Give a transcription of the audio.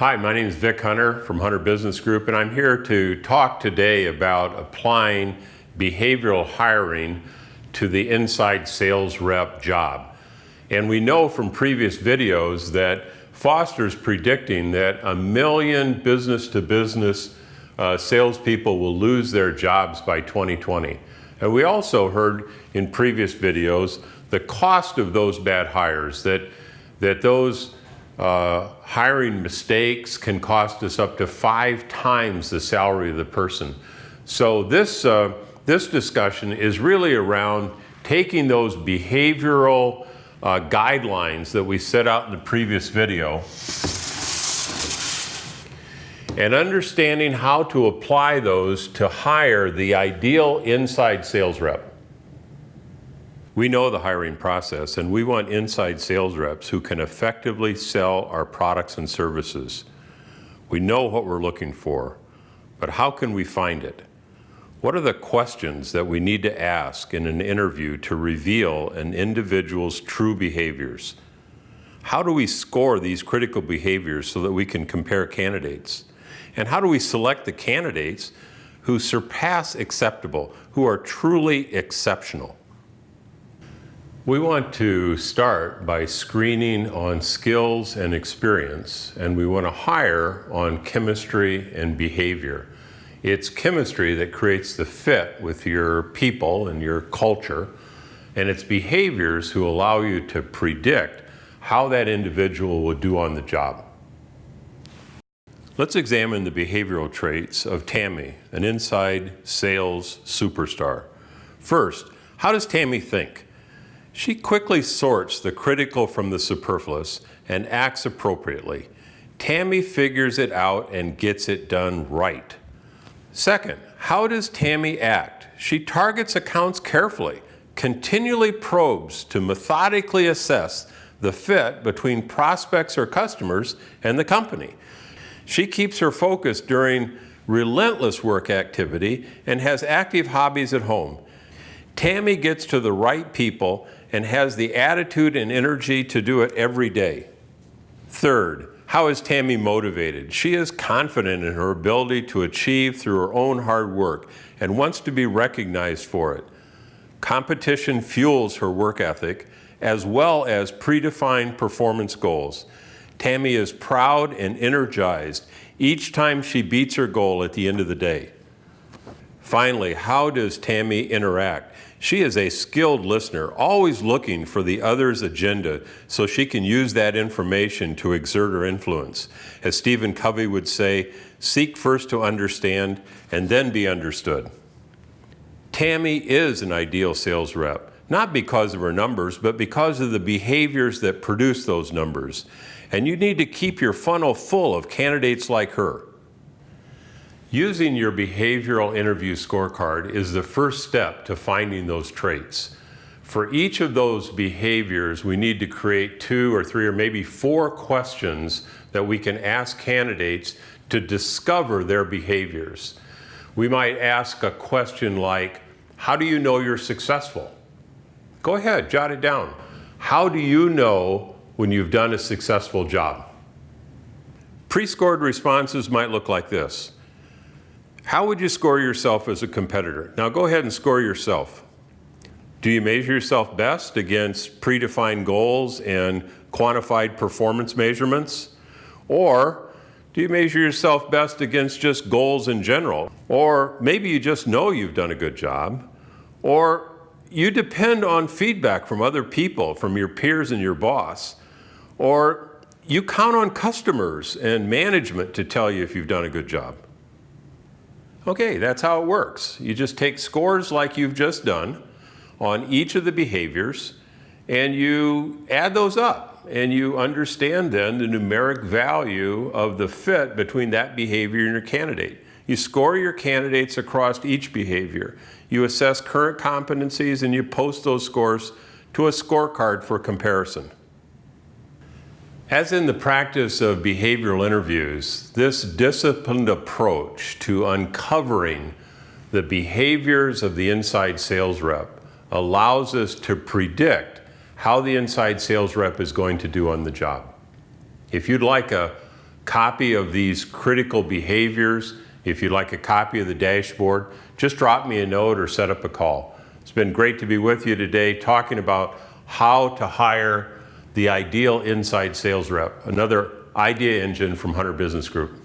Hi, my name is Vic Hunter from Hunter Business Group, and I'm here to talk today about applying behavioral hiring to the inside sales rep job. And we know from previous videos that Foster's predicting that 1 million business-to-business salespeople will lose their jobs by 2020. And we also heard in previous videos the cost of those bad hires, that those hiring mistakes can cost us up to 5 times the salary of the person. So this discussion is really around taking those behavioral guidelines that we set out in the previous video and understanding how to apply those to hire the ideal inside sales rep. We know the hiring process, and we want inside sales reps who can effectively sell our products and services. We know what we're looking for, but how can we find it? What are the questions that we need to ask in an interview to reveal an individual's true behaviors? How do we score these critical behaviors so that we can compare candidates? And how do we select the candidates who surpass acceptable, who are truly exceptional? We want to start by screening on skills and experience, and we want to hire on chemistry and behavior. It's chemistry that creates the fit with your people and your culture, and it's behaviors who allow you to predict how that individual will do on the job. Let's examine the behavioral traits of Tammy, an inside sales superstar. First, how does Tammy think? She quickly sorts the critical from the superfluous and acts appropriately. Tammy figures it out and gets it done right. Second, how does Tammy act? She targets accounts carefully, continually probes to methodically assess the fit between prospects or customers and the company. She keeps her focus during relentless work activity and has active hobbies at home. Tammy gets to the right people and has the attitude and energy to do it every day. Third, how is Tammy motivated? She is confident in her ability to achieve through her own hard work and wants to be recognized for it. Competition fuels her work ethic as well as predefined performance goals. Tammy is proud and energized each time she beats her goal at the end of the day. Finally, how does Tammy interact? She is a skilled listener, always looking for the other's agenda so she can use that information to exert her influence. As Stephen Covey would say, seek first to understand and then be understood. Tammy is an ideal sales rep, not because of her numbers, but because of the behaviors that produce those numbers. And you need to keep your funnel full of candidates like her. Using your behavioral interview scorecard is the first step to finding those traits. For each of those behaviors, we need to create 2 or 3 or maybe 4 questions that we can ask candidates to discover their behaviors. We might ask a question like, how do you know you're successful? Go ahead, jot it down. How do you know when you've done a successful job? Pre-scored responses might look like this. How would you score yourself as a competitor? Now go ahead and score yourself. Do you measure yourself best against predefined goals and quantified performance measurements? Or do you measure yourself best against just goals in general? Or maybe you just know you've done a good job. Or you depend on feedback from other people, from your peers and your boss. Or you count on customers and management to tell you if you've done a good job. Okay, that's how it works. You just take scores like you've just done on each of the behaviors, and you add those up, and you understand then the numeric value of the fit between that behavior and your candidate. You score your candidates across each behavior. You assess current competencies, and you post those scores to a scorecard for comparison. As in the practice of behavioral interviews, this disciplined approach to uncovering the behaviors of the inside sales rep allows us to predict how the inside sales rep is going to do on the job. If you'd like a copy of these critical behaviors, if you'd like a copy of the dashboard, just drop me a note or set up a call. It's been great to be with you today talking about how to hire the ideal inside sales rep, another idea engine from Hunter Business Group.